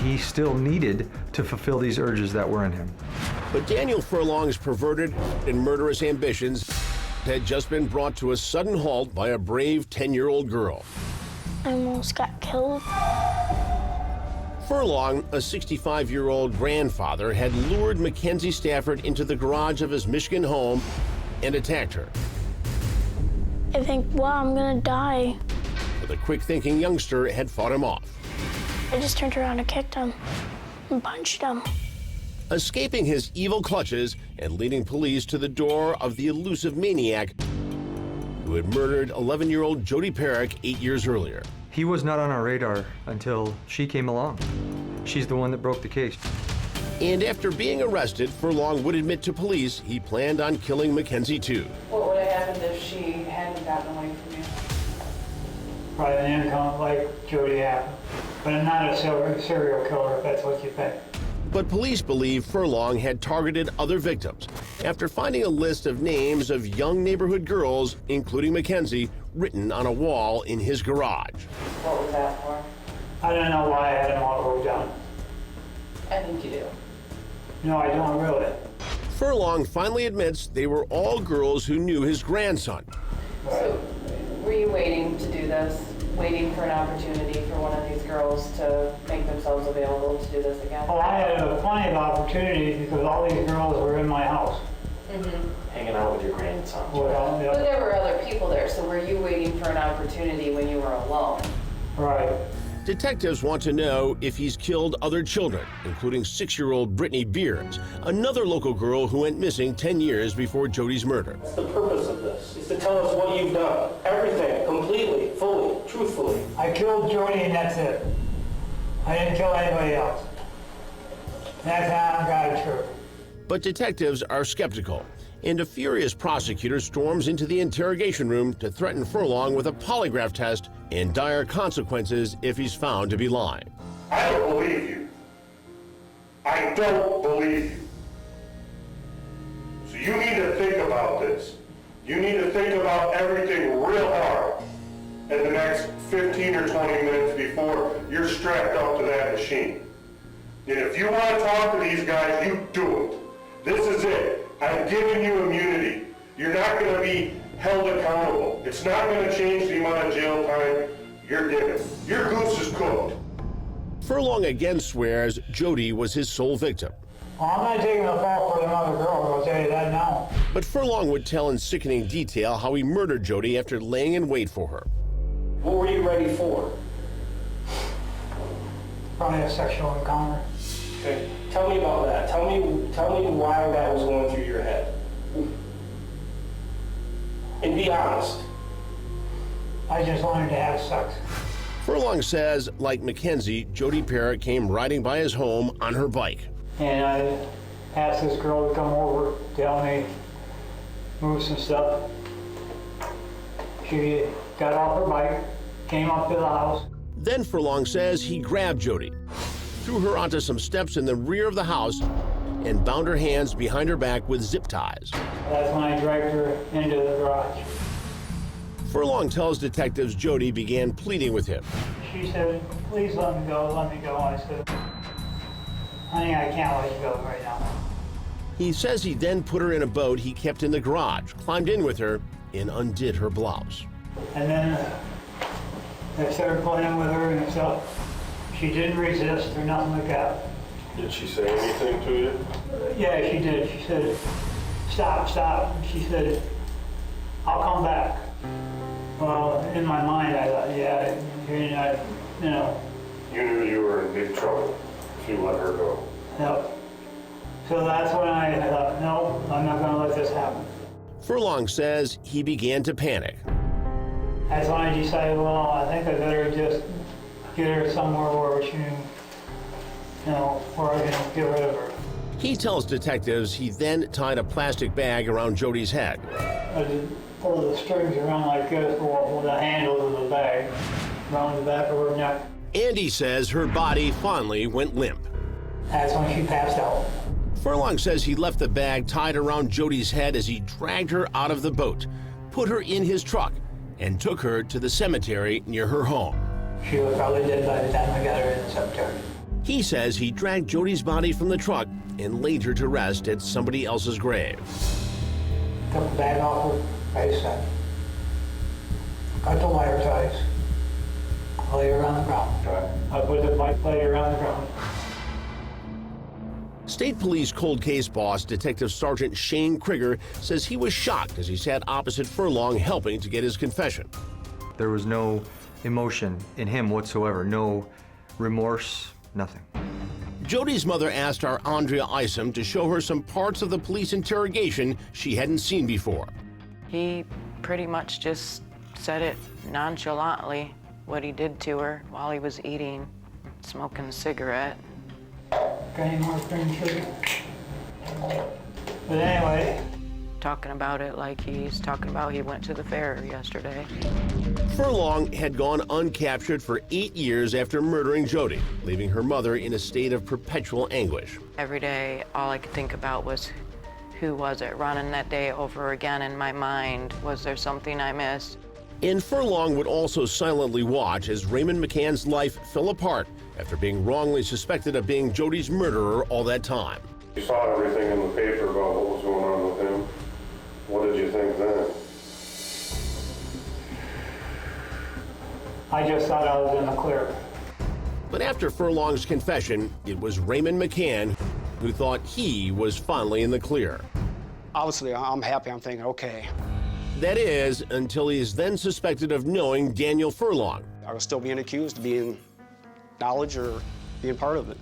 He still needed to fulfill these urges that were in him. But Daniel Furlong's perverted and murderous ambitions had just been brought to a sudden halt by a brave 10-year-old girl. I almost got killed. Furlong, a 65-year-old grandfather, had lured Mackenzie Stafford into the garage of his Michigan home and attacked her. I think, wow, I'm gonna die. But the quick-thinking youngster had fought him off. I just turned around and kicked him and punched him. Escaping his evil clutches and leading police to the door of the elusive maniac who had murdered 11-year-old Jodi Parrack 8 years earlier. He was not on our radar until she came along. She's the one that broke the case. And after being arrested, Furlong would admit to police he planned on killing Mackenzie too. What would have happened if she hadn't gotten away from you? Probably an income like Jodi happened. But I'm not a serial killer, if that's what you think. But police believe Furlong had targeted other victims after finding a list of names of young neighborhood girls, including Mackenzie, written on a wall in his garage. What was that for? I don't know why I had them all wrote down. I think you do. No, I don't really. Furlong finally admits they were all girls who knew his grandson. So, were you waiting to do this? Waiting for an opportunity for one of these girls to make themselves available to do this again? Oh, I had plenty of opportunities because all these girls were in my house. Hanging out with your grandson. Well, yeah. But there were other people there, so were you waiting for an opportunity when you were alone? Right. Detectives want to know if he's killed other children, including 6-year-old Brittany Beers, another local girl who went missing 10 years before Jodi's murder. That's the purpose of this, is to tell us what you've done. Everything, completely, fully, truthfully. I killed Jodi and that's it. I didn't kill anybody else. That's how I got it true. But detectives are skeptical, and a furious prosecutor storms into the interrogation room to threaten Furlong with a polygraph test and dire consequences if he's found to be lying. I don't believe you. I don't believe you. So you need to think about this. You need to think about everything real hard in the next 15 or 20 minutes before you're strapped up to that machine. And if you want to talk to these guys, you do it. This is it. I'm giving you immunity. You're not going to be held accountable. It's not going to change the amount of jail time you're given. Your goose is cooked. Furlong again swears Jodi was his sole victim. Well, I'm not taking the fall for another girl, I'll tell you that now. But Furlong would tell in sickening detail how he murdered Jodi after laying in wait for her. What were you ready for? Probably a sexual encounter. Okay. Tell me about that. Tell me why that was going through your head. And be honest. I just wanted to have sex. Furlong says, like Mackenzie, Jodi Parrack came riding by his home on her bike. And I asked this girl to come over to help me move some stuff. She got off her bike, came up to the house. Then Furlong says he grabbed Jodi, threw her onto some steps in the rear of the house, and bound her hands behind her back with zip ties. That's when I dragged her into the garage. Furlong tells detectives Jodi began pleading with him. She said, please let me go, let me go. I said, honey, I can't let you go right now. He says he then put her in a boat he kept in the garage, climbed in with her, and undid her blouse. And then I started playing with her and stuff. She didn't resist or nothing like that. Did she say anything to you? Yeah, she did. She said, stop, stop. And she said, I'll come back. Well, in my mind, I thought, yeah, you're not, you know. You knew you were in big trouble if you let her go. Yep. So that's when I thought, no, I'm not going to let this happen. Furlong says he began to panic. That's when I decided, well, I think I better just get her somewhere where she, where I can get rid of her. He tells detectives he then tied a plastic bag around Jodi's head. I just pulled the strings around like this with the handles of the bag around the back of her neck. And he says her body finally went limp. That's when she passed out. Furlong says he left the bag tied around Jodi's head as he dragged her out of the boat, put her in his truck, and took her to the cemetery near her home. She was probably dead by the time I got her in the cemetery. He says he dragged Jodi's body from the truck and laid her to rest at somebody else's grave. Took the bag off her face and got the wire ties. Lay her on the ground. I put the bike lay her on the ground. State Police cold case boss, Detective Sergeant Shane Krieger, says he was shocked as he sat opposite Furlong helping to get his confession. There was no emotion in him whatsoever, no remorse, nothing. Jodi's mother asked our Andrea Isom to show her some parts of the police interrogation she hadn't seen before. He pretty much just said it nonchalantly, what he did to her while he was eating, smoking a cigarette. Got any more cream sugar? But anyway. Talking about it like he's talking about he went to the fair yesterday. Furlong had gone uncaptured for 8 years after murdering Jodi, leaving her mother in a state of perpetual anguish. Every day, all I could think about was, who was it running that day over again in my mind? Was there something I missed? And Furlong would also silently watch as Raymond McCann's life fell apart after being wrongly suspected of being Jodi's murderer all that time. You saw everything in the paper about what was going on with him. What did you think then? I just thought I was in the clear. But after Furlong's confession, it was Raymond McCann who thought he was finally in the clear. Obviously, I'm happy. I'm thinking, okay. That is, until he is then suspected of knowing Daniel Furlong. I was still being accused of being knowledge or being part of it.